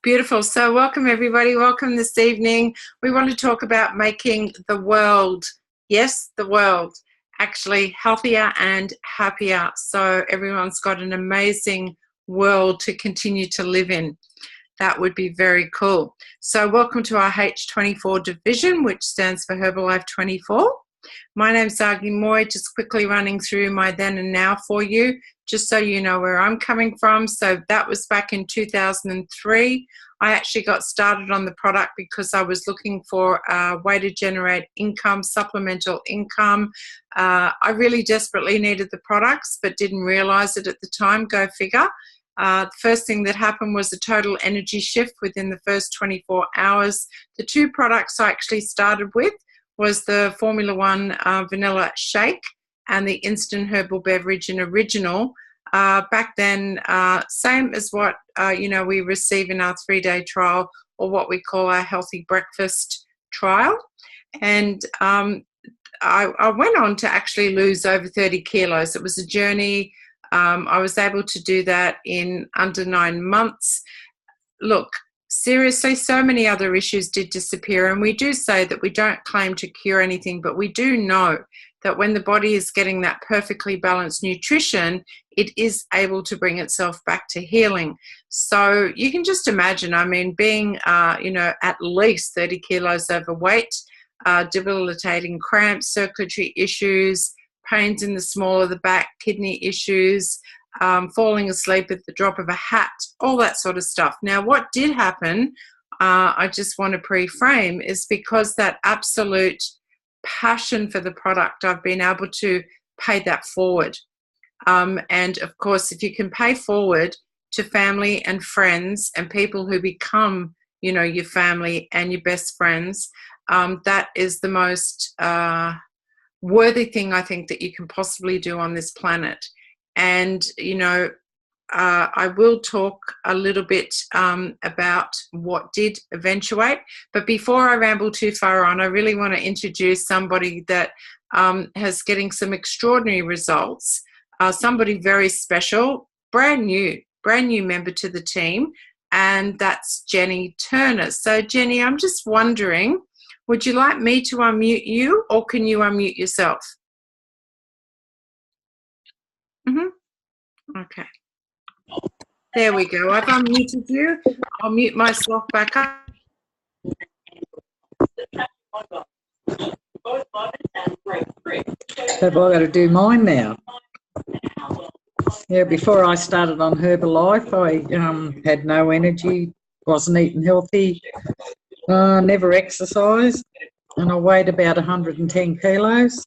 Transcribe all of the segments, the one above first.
Beautiful. So welcome everybody. Welcome this evening. We want to talk about making the world, yes, the world, actually healthier and happier. So everyone's got an amazing world to continue to live in. That would be very cool. So welcome to our H24 division, which stands for Herbalife 24. My name's Zagi Moy, just quickly running through my then and now for you, just so you know where I'm coming from. So that was back in 2003. I actually got started on the product because I was looking for a way to generate income, supplemental income. I really desperately needed the products, but didn't realize it at the time. Go figure. The first thing that happened was a total energy shift within the first 24 hours. The two products I actually started with was the Formula One vanilla shake and the instant herbal beverage in original. Back then, same as what we receive in our 3-day trial, or what we call our healthy breakfast trial. And I went on to actually lose over 30 kilos. It was a journey. I was able to do that in under 9 months. Look, seriously, so many other issues did disappear, and we do say that we don't claim to cure anything, but we do know that when the body is getting that perfectly balanced nutrition, it is able to bring itself back to healing. So you can just imagine, being, at least 30 kilos overweight, debilitating cramps, circulatory issues, pains in the small of the back, kidney issues, falling asleep at the drop of a hat, all that sort of stuff. Now, what did happen, I just want to pre-frame, is because that absolute passion for the product, I've been able to pay that forward. And of course, if you can pay forward to family and friends and people who become, your family and your best friends, that is the most worthy thing I think that you can possibly do on this planet. And, I will talk a little bit about what did eventuate. But before I ramble too far on, I really want to introduce somebody that has getting some extraordinary results, somebody very special, brand new member to the team, and that's Jenny Turner. So, Jenny, I'm just wondering, would you like me to unmute you, or can you unmute yourself? Okay. There we go. I've unmuted you. I'll mute myself back up. Have I got to do mine now? Yeah, before I started on Herbalife, I had no energy, wasn't eating healthy, never exercised, and I weighed about 110 kilos.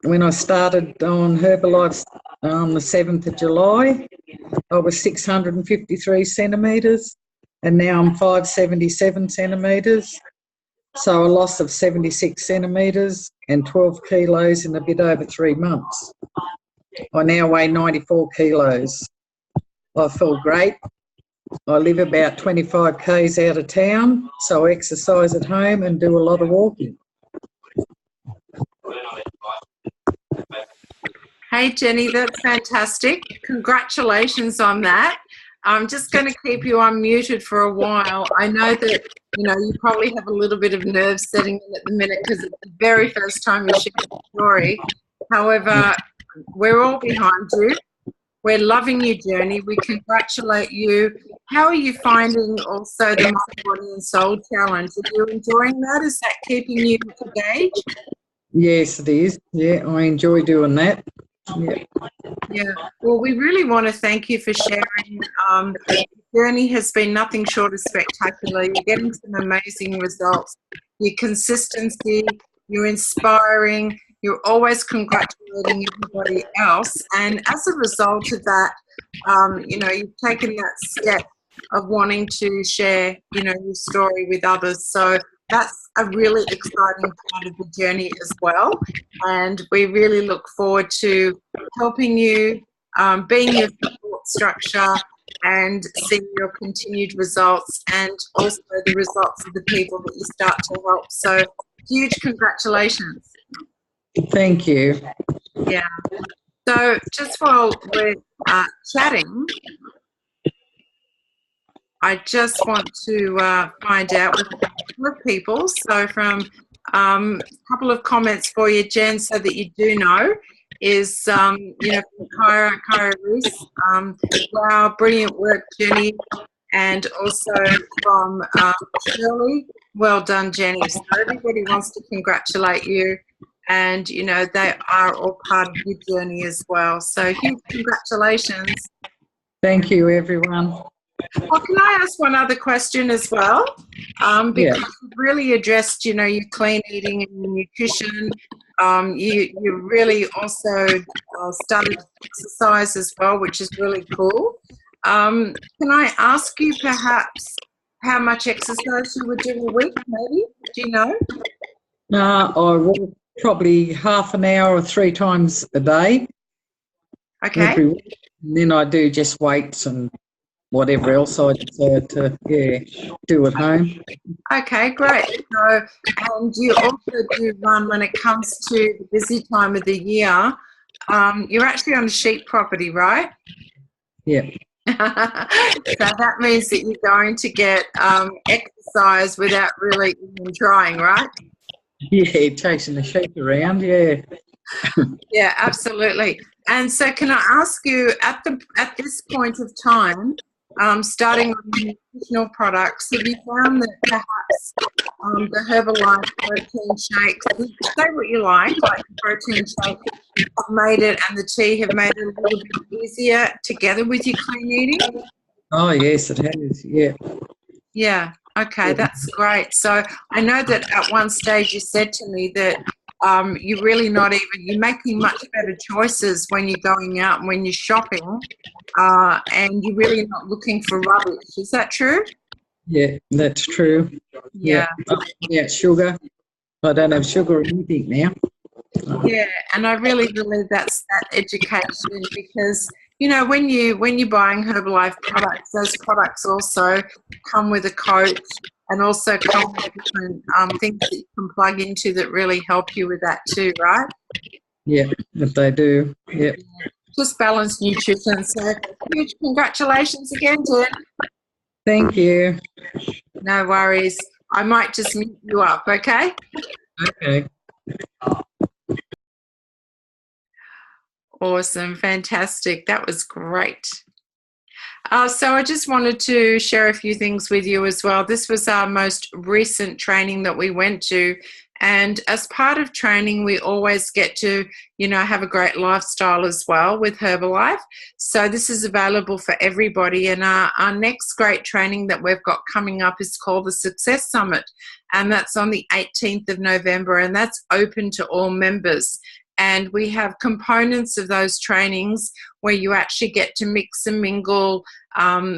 When I started on Herbalife on the 7th of July, I was 653 centimetres, and now I'm 577 centimetres. So a loss of 76 centimetres and 12 kilos in a bit over 3 months. I now weigh 94 kilos. I feel great. I live about 25 k's out of town, so I exercise at home and do a lot of walking. Hey, Jenny, that's fantastic. Congratulations on that. I'm just going to keep you unmuted for a while. I know that, you probably have a little bit of nerves setting in at the minute because it's the very first time you share the story. However, we're all behind you. We're loving your journey. We congratulate you. How are you finding also the Mind, Body and Soul Challenge? Are you enjoying that? Is that keeping you engaged? Yes, it is. Yeah, I enjoy doing that. Yeah. Well, we really want to thank you for sharing. The journey has been nothing short of spectacular. You're getting some amazing results. Your consistency, you're inspiring, you're always congratulating everybody else. And as a result of that, you've taken that step of wanting to share, your story with others. So that's a really exciting part of the journey as well. And we really look forward to helping you, being your support structure, and seeing your continued results, and also the results of the people that you start to help. So huge congratulations. Thank you. Yeah. So just while we're chatting, I just want to find out with a couple of people. So from a couple of comments for you, Jen, so that you do know, is, you know, from Kyra Reese, wow, brilliant work, Jenny. And also from Shirley, well done, Jenny. So everybody wants to congratulate you. And, you know, they are all part of your journey as well. So huge congratulations. Thank you, everyone. Well, can I ask one other question as well? Because you've really addressed, you know, your clean eating and your nutrition. You really also started exercise as well, which is really cool. Can I ask you perhaps how much exercise you would do a week, maybe? Do you know? I walk probably half an hour or 3 times a day. Okay. Every week. And then I do just weights and whatever else I decide to do at home. Okay, great. So, and you also do run when it comes to the busy time of the year. You're actually on a sheep property, right? Yeah. So that means that you're going to get exercise without really even trying, right? Yeah, chasing the sheep around, yeah. Yeah, absolutely. And so can I ask you, at this point of time, starting on the nutritional products, have you found that perhaps the Herbalife protein shakes, say what you like the protein shake have made it, and the tea have made it a little bit easier together with your clean eating? Oh, yes, it has, yeah. Yeah, okay, that's great. So I know that at one stage you said to me that you're really not even, you're making much better choices when you're going out and when you're shopping, and you're really not looking for rubbish. Is that true? Yeah, that's true. Yeah. Yeah, sugar. I don't have sugar or anything now. Yeah, and I really believe that's that education, because, you know, when you're buying Herbalife products, those products also come with a coach and also come with different things that you can plug into that really help you with that too, right? Yeah, if they do. Yeah. Just balanced nutrition. So huge congratulations again, Jen. Thank you. No worries. I might just mute you up, okay? Okay. Awesome. Fantastic. That was great. So I just wanted to share a few things with you as well. This was our most recent training that we went to. And as part of training, we always get to, you know, have a great lifestyle as well with Herbalife. So this is available for everybody. And our next great training that we've got coming up is called the Success Summit. And that's on the 18th of November. And that's open to all members. And we have components of those trainings where you actually get to mix and mingle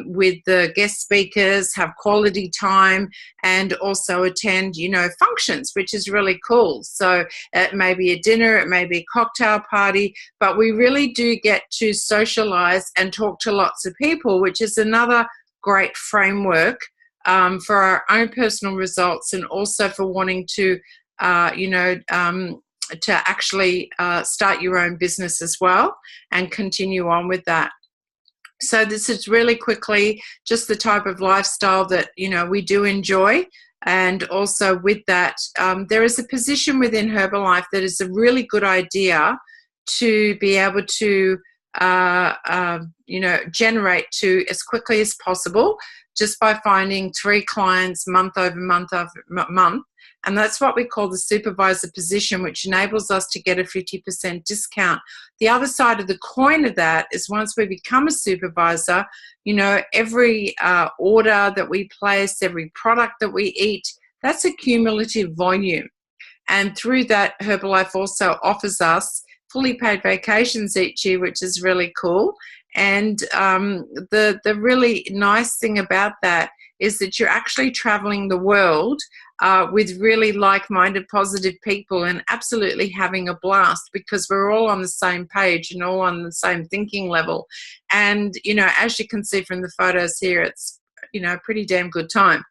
with the guest speakers, have quality time, and also attend, you know, functions, which is really cool. So it may be a dinner, it may be a cocktail party, but we really do get to socialize and talk to lots of people, which is another great framework for our own personal results, and also for wanting to, to actually start your own business as well and continue on with that. So this is really quickly just the type of lifestyle that, you know, we do enjoy. And also with that, there is a position within Herbalife that is a really good idea to be able to, generate to as quickly as possible, just by finding 3 clients month over month over month. And that's what we call the supervisor position, which enables us to get a 50% discount. The other side of the coin of that is once we become a supervisor, you know, every order that we place, every product that we eat, that's a cumulative volume. And through that, Herbalife also offers us fully paid vacations each year, which is really cool. And the really nice thing about that is that you're actually traveling the world with really like-minded, positive people, and absolutely having a blast, because we're all on the same page and all on the same thinking level. And, you know, as you can see from the photos here, it's, you know, a pretty damn good time.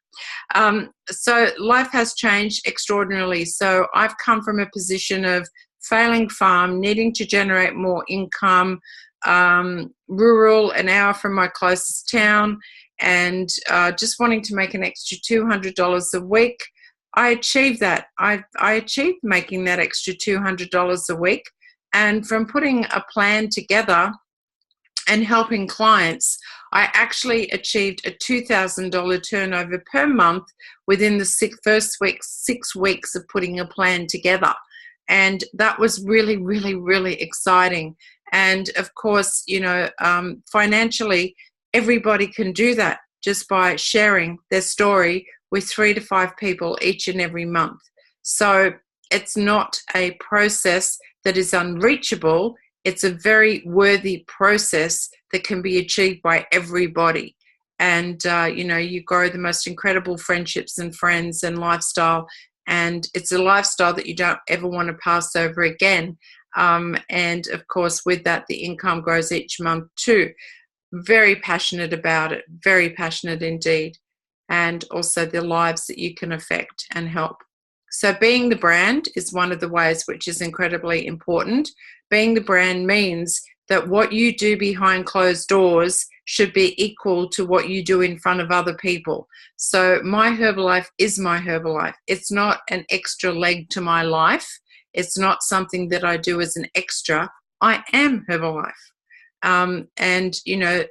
So life has changed extraordinarily. So I've come from a position of failing farm, needing to generate more income, rural, an hour from my closest town. and just wanting to make an extra $200 a week. I achieved that. I achieved making that extra $200 a week. And from putting a plan together and helping clients, I actually achieved a $2,000 turnover per month within the first 6 weeks of putting a plan together. And that was really, really, really exciting. And of course, financially, everybody can do that just by sharing their story with 3 to 5 people each and every month. So it's not a process that is unreachable. It's a very worthy process that can be achieved by everybody. And, you grow the most incredible friendships and friends and lifestyle. And it's a lifestyle that you don't ever want to pass over again. And, of course, with that, the income grows each month too. Very passionate about it, very passionate indeed. And also the lives that you can affect and help. So being the brand is one of the ways which is incredibly important. Being the brand means that what you do behind closed doors should be equal to what you do in front of other people. So my Herbalife is my Herbalife. It's not an extra leg to my life. It's not something that I do as an extra. I am Herbalife. And,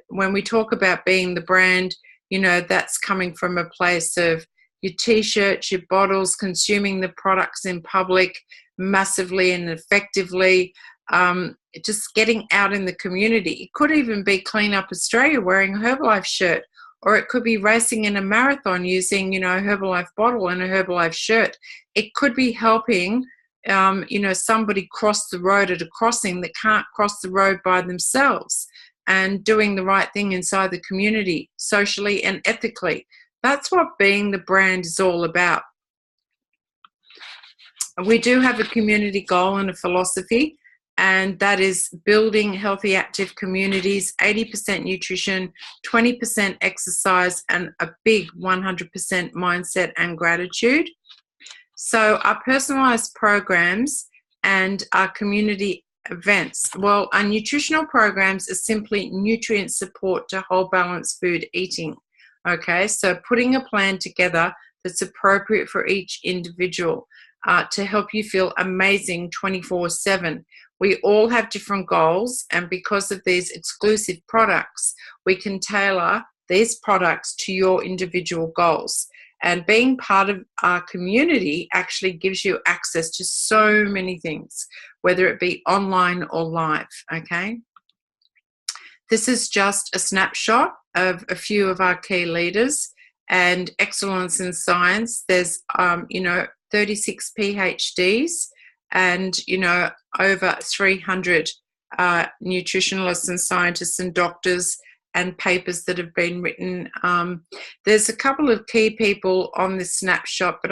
when we talk about being the brand, that's coming from a place of your t-shirts, your bottles, consuming the products in public massively and effectively, just getting out in the community. It could even be Clean Up Australia wearing a Herbalife shirt, or it could be racing in a marathon using, a Herbalife bottle and a Herbalife shirt. It could be helping, somebody cross the road at a crossing that can't cross the road by themselves, and doing the right thing inside the community, socially and ethically. That's what being the brand is all about. We do have a community goal and a philosophy, and that is building healthy, active communities, 80% nutrition, 20% exercise, and a big 100% mindset and gratitude. So our personalized programs and our community events. Well, our nutritional programs are simply nutrient support to whole balanced food eating. Okay, so putting a plan together that's appropriate for each individual to help you feel amazing 24/7. We all have different goals, and because of these exclusive products, we can tailor these products to your individual goals. And being part of our community actually gives you access to so many things, whether it be online or live, okay? This is just a snapshot of a few of our key leaders and excellence in science. There's, 36 PhDs and, over 300 nutritionalists and scientists and doctors and papers that have been written. There's a couple of key people on this snapshot, but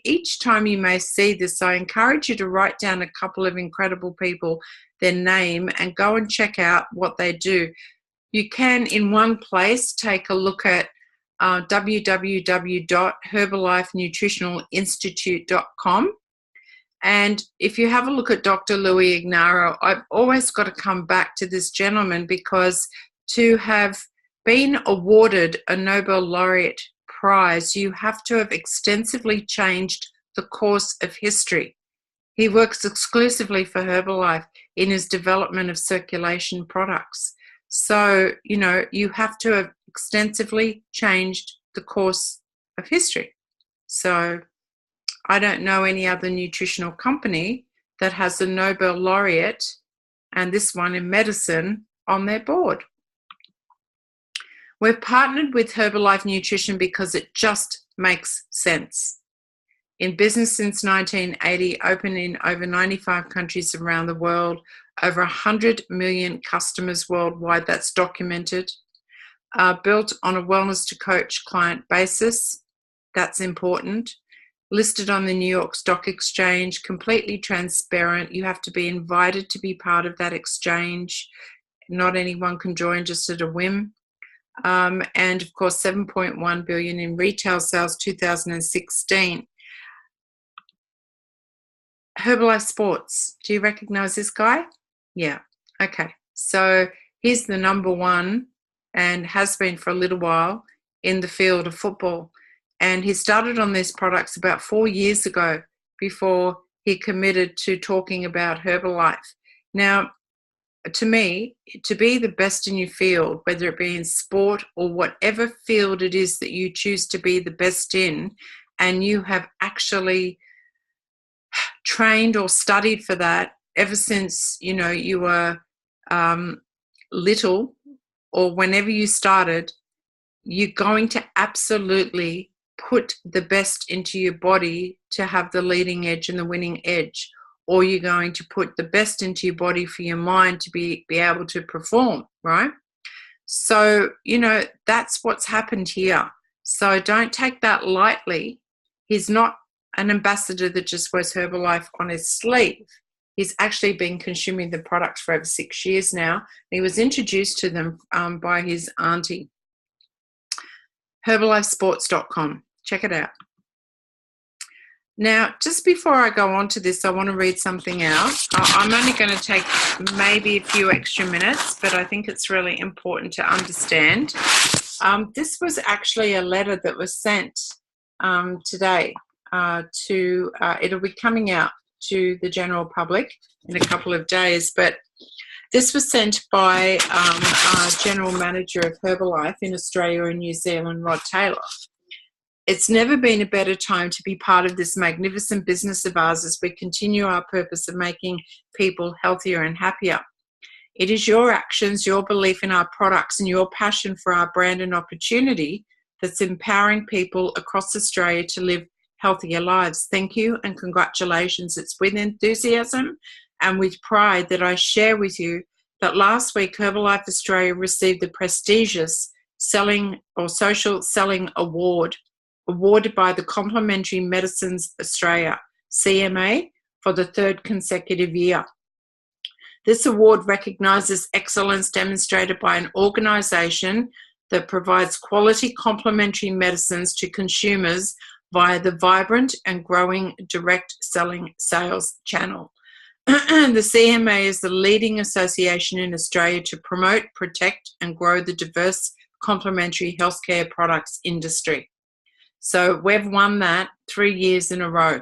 each time you may see this, I encourage you to write down a couple of incredible people, their name, and go and check out what they do. You can, in one place, take a look at www.herbalifenutritionalinstitute.com. And if you have a look at Dr. Louis Ignarro, I've always got to come back to this gentleman, because to have been awarded a Nobel laureate prize, you have to have extensively changed the course of history. He works exclusively for Herbalife in his development of circulation products. So, you have to have extensively changed the course of history. So I don't know any other nutritional company that has a Nobel laureate, and this one in medicine, on their board. We've partnered with Herbalife Nutrition because it just makes sense. In business since 1980, open in over 95 countries around the world, over 100 million customers worldwide, that's documented. Built on a wellness to coach client basis, that's important. Listed on the New York Stock Exchange, completely transparent. You have to be invited to be part of that exchange. Not anyone can join just at a whim. And of course, 7.1 billion in retail sales 2016. Herbalife Sports. Do you recognize this guy? Yeah. Okay. So he's the number one and has been for a little while in the field of football. And he started on these products about 4 years ago before he committed to talking about Herbalife. Now, to me, to be the best in your field, whether it be in sport or whatever field it is that you choose to be the best in, and you have actually trained or studied for that ever since, you were little, or whenever you started, you're going to absolutely put the best into your body to have the leading edge and the winning edge, or you're going to put the best into your body for your mind to be able to perform, right? So, that's what's happened here. So don't take that lightly. He's not an ambassador that just wears Herbalife on his sleeve. He's actually been consuming the products for over 6 years now. He was introduced to them by his auntie. Herbalifesports.com. Check it out. Now, just before I go on to this, I want to read something out. I'm only going to take maybe a few extra minutes, but I think it's really important to understand. This was actually a letter that was sent today it'll be coming out to the general public in a couple of days, but this was sent by our General Manager of Herbalife in Australia and New Zealand, Rod Taylor. It's never been a better time to be part of this magnificent business of ours as we continue our purpose of making people healthier and happier. It is your actions, your belief in our products, and your passion for our brand and opportunity that's empowering people across Australia to live healthier lives. Thank you and congratulations. It's with enthusiasm and with pride that I share with you that last week Herbalife Australia received the prestigious Social Selling Award, awarded by the Complementary Medicines Australia, CMA, for the third consecutive year. This award recognises excellence demonstrated by an organisation that provides quality complementary medicines to consumers via the vibrant and growing direct selling sales channel. The CMA is the leading association in Australia to promote, protect and grow the diverse complementary healthcare products industry. So we've won that 3 years in a row.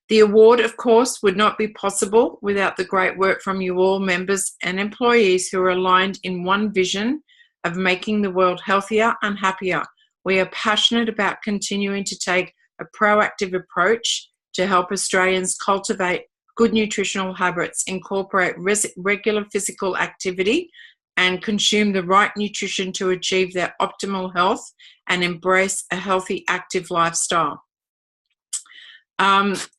The award, of course, would not be possible without the great work from you all, members and employees who are aligned in one vision of making the world healthier and happier. We are passionate about continuing to take a proactive approach to help Australians cultivate good nutritional habits, incorporate regular physical activity, and consume the right nutrition to achieve their optimal health and embrace a healthy, active lifestyle.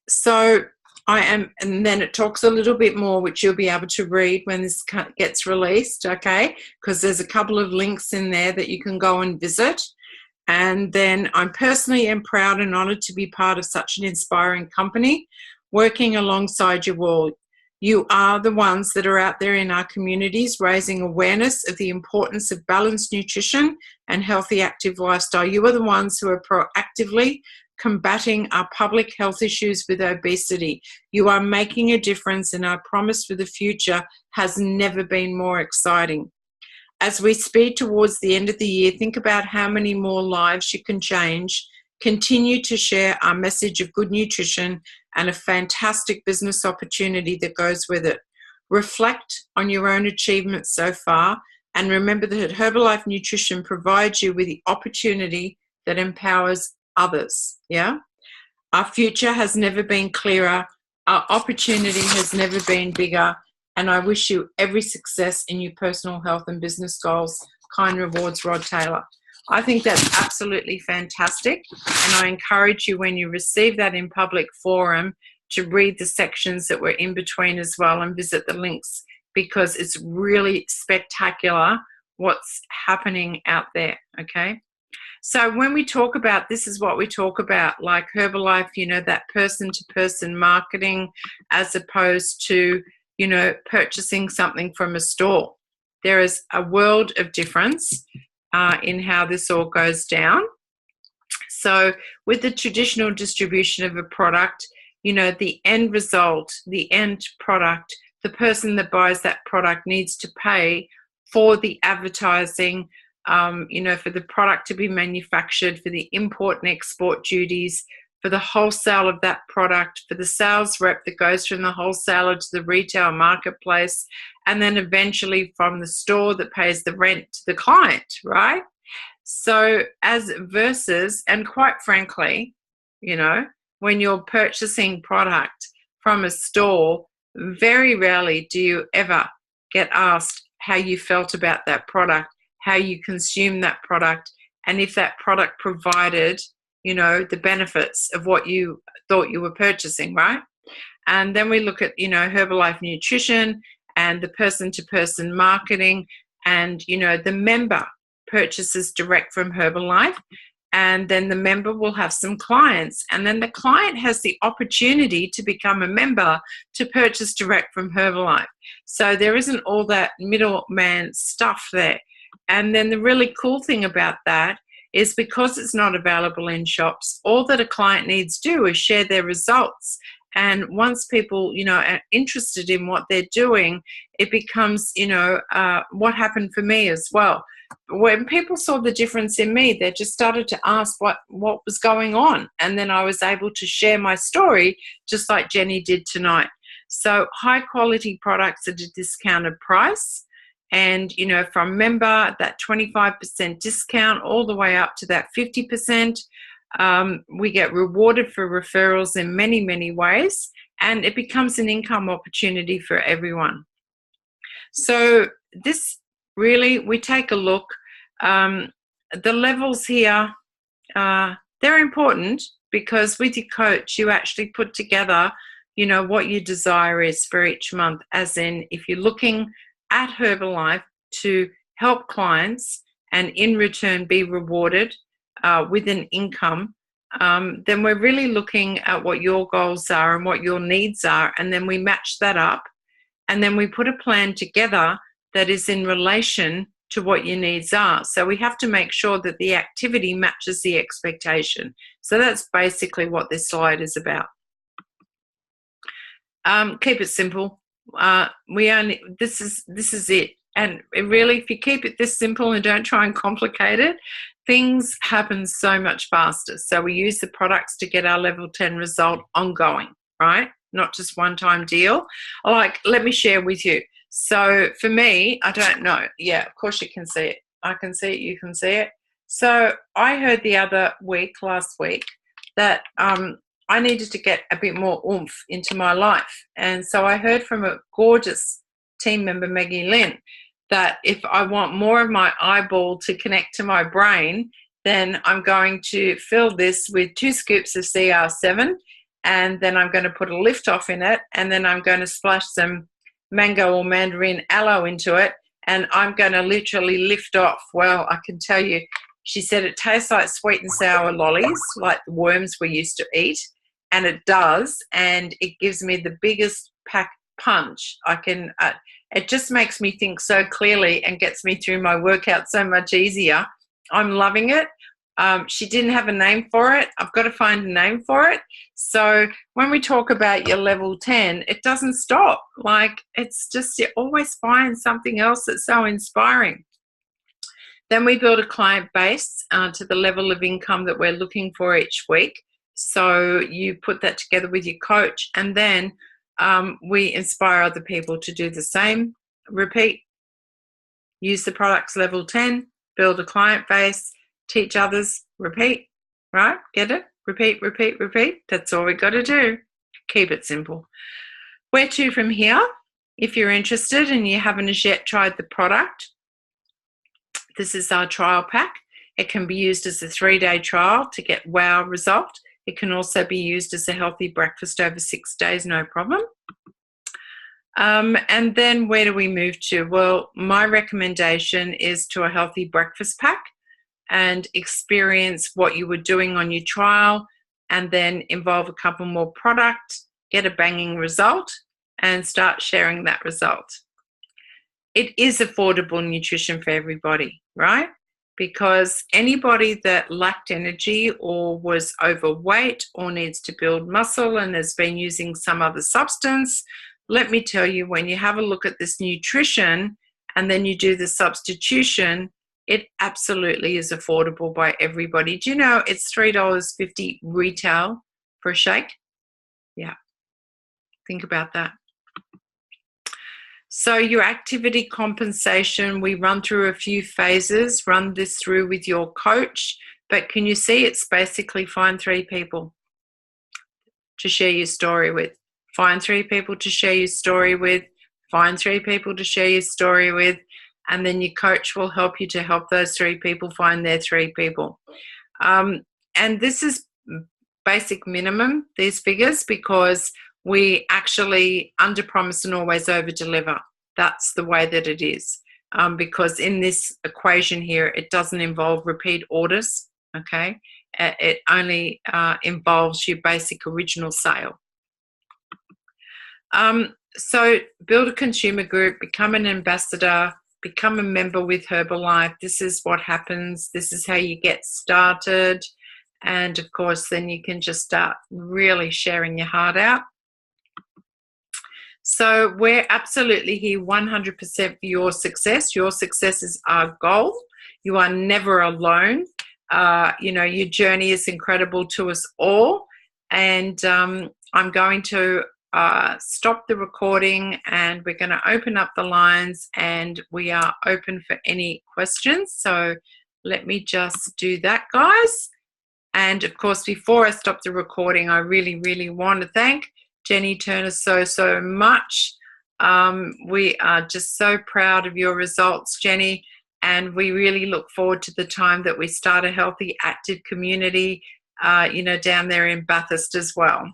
So I am, and then it talks a little bit more, which you'll be able to read when this gets released, okay? Because there's a couple of links in there that you can go and visit. And then I'm personally am proud and honoured to be part of such an inspiring company, working alongside you all. You are the ones that are out there in our communities raising awareness of the importance of balanced nutrition and healthy, active lifestyle. You are the ones who are proactively combating our public health issues with obesity. You are making a difference, and our promise for the future has never been more exciting. As we speed towards the end of the year, think about how many more lives you can change. Continue to share our message of good nutrition and a fantastic business opportunity that goes with it. Reflect on your own achievements so far, and remember that Herbalife Nutrition provides you with the opportunity that empowers others. Yeah? Our future has never been clearer. Our opportunity has never been bigger. And I wish you every success in your personal health and business goals. Kind regards, Rod Taylor. I think that's absolutely fantastic. And I encourage you, when you receive that in public forum, to read the sections that were in between as well and visit the links, because it's really spectacular what's happening out there, okay? So when we talk about, this is what we talk about, like Herbalife, you know, that person-to-person marketing as opposed to, you know, purchasing something from a store. There is a world of difference in how this all goes down. So with the traditional distribution of a product, you know, the end result, the end product, the person that buys that product needs to pay for the advertising, for the product to be manufactured, for the import and export duties, for the wholesale of that product, for the sales rep that goes from the wholesaler to the retail marketplace, and then eventually from the store that pays the rent to the client, right? So as versus, and quite frankly, when you're purchasing product from a store, very rarely do you ever get asked how you felt about that product, how you consume that product, and if that product provided, the benefits of what you thought you were purchasing, right? And then we look at, Herbalife Nutrition and the person-to-person marketing, and, the member purchases direct from Herbalife, and then the member will have some clients, and then the client has the opportunity to become a member to purchase direct from Herbalife. So there isn't all that middleman stuff there. And then the really cool thing about that is, because it's not available in shops, all that a client needs to do is share their results. And once people, are interested in what they're doing, it becomes, what happened for me as well. When people saw the difference in me, they just started to ask what was going on. And then I was able to share my story, just like Jenny did tonight. So high quality products at a discounted price. And, from member, that 25% discount all the way up to that 50%. We get rewarded for referrals in many, many ways, and it becomes an income opportunity for everyone. So this really, we take a look. The levels here, they're important, because with your coach, you actually put together, what your desire is for each month. As in, if you're looking at Herbalife to help clients and in return be rewarded with an income, then we're really looking at what your goals are and what your needs are, and then we match that up, and then we put a plan together that is in relation to what your needs are. So we have to make sure that the activity matches the expectation. So that's basically what this slide is about. Keep it simple. This is it. And really, if you keep it this simple and don't try and complicate it, things happen so much faster. So we use the products to get our level 10 result ongoing, right? Not just one-time deal. Let me share with you. So for me, I don't know. Yeah, of course you can see it. I can see it. You can see it. So I heard last week, that I needed to get a bit more oomph into my life. And so I heard from a gorgeous team member, Maggie Lynn, that if I want more of my eyeball to connect to my brain, then I'm going to fill this with 2 scoops of CR7, and then I'm going to put a lift off in it, and then I'm going to splash some mango or mandarin aloe into it, and I'm going to literally lift off. Well, I can tell you, she said it tastes like sweet and sour lollies, like the worms we used to eat, and it does, and it gives me the biggest pack punch. It just makes me think so clearly and gets me through my workout so much easier. I'm loving it. She didn't have a name for it. I've got to find a name for it. So when we talk about your level 10, it doesn't stop. It's just, you always find something else that's so inspiring. Then we build a client base to the level of income that we're looking for each week. So you put that together with your coach, and then we inspire other people to do the same. Repeat. Use the products level 10, build a client base, teach others, repeat, right? Get it? Repeat, repeat, repeat. That's all we got to do. Keep it simple. Where to from here? If you're interested and you haven't as yet tried the product, this is our trial pack. It can be used as a 3-day trial to get wow result. It can also be used as a healthy breakfast over 6 days, no problem. And then where do we move to? Well, my recommendation is to a healthy breakfast pack, and experience what you were doing on your trial, and then involve a couple more products, get a banging result, and start sharing that result. It is affordable nutrition for everybody, right? Because anybody that lacked energy or was overweight or needs to build muscle and has been using some other substance, let me tell you, when you have a look at this nutrition and then you do the substitution, it absolutely is affordable by everybody. Do you know it's $3.50 retail for a shake? Yeah, think about that. So your activity compensation, we run through a few phases, run this through with your coach, but can you see it's basically find 3 people to share your story with, find 3 people to share your story with, find 3 people to share your story with, and then your coach will help you to help those 3 people find their 3 people. And this is basic minimum, these figures, because we actually under promise and always over deliver. That's the way that it is, because in this equation here, it doesn't involve repeat orders, okay? It only involves your basic original sale. So build a consumer group, become an ambassador, become a member with Herbalife. This is what happens. This is how you get started. And of course, then you can just start really sharing your heart out. So we're absolutely here 100% for your success. Your success is our goal. You are never alone. You know, your journey is incredible to us all. And I'm going to stop the recording, and we're going to open up the lines, and we are open for any questions. So let me just do that, guys. And of course, before I stop the recording, I really, really want to thank Jenny Turner so much. We are just so proud of your results, Jenny, and we really look forward to the time that we start a healthy, active community, you know, down there in Bathurst as well.